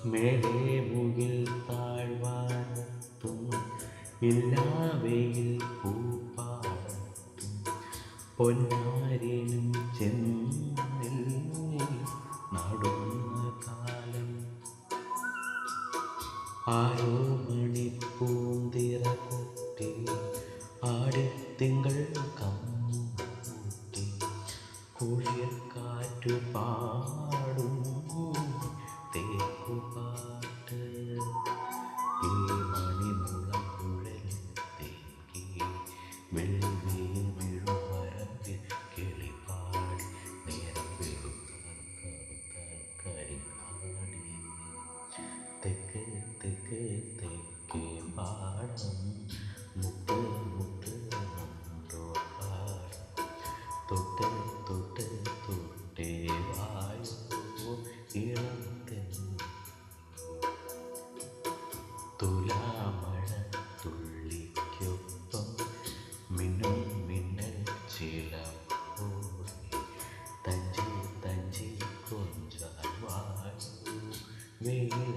മേലെ മുകിൽ താഴ്വാരത്തും ഇല്ലാവയിൽ പൂപ്പാടത്തും പൊന്നാരിനും ചെന്നിൽ നടുന്ന കാലം ആരോ മണിപ്പൂന്തിറ കൊട്ടി ആടിത്തിങ്കൾ കമ്മൂട്ടി കുളിർക്കാറ്റു പാടും തേക്കുപാട്ട് ഈ മണിമുളം കുഴലിൽ തേക്കി വെള്ളിയിൽ വിഴുവരമ്പിൽ കിളിപ്പാടി നേരം കരിപ്പാടി തെക്ക് തെക്ക് തെക്കേ പാടം മുട്ട് മുട്ട് മുണ്ടോ പാടം തൊട്ട് തൊട്ട് തൊട്ടേ വായോ ഇളം തുലാമഴ തുള്ളിക്കൊപ്പം മിന്നും മിന്നൽ ചിലപ്പോൾ തഞ്ചി തഞ്ചി കൊഞ്ചാൽ വായു വെയിൽ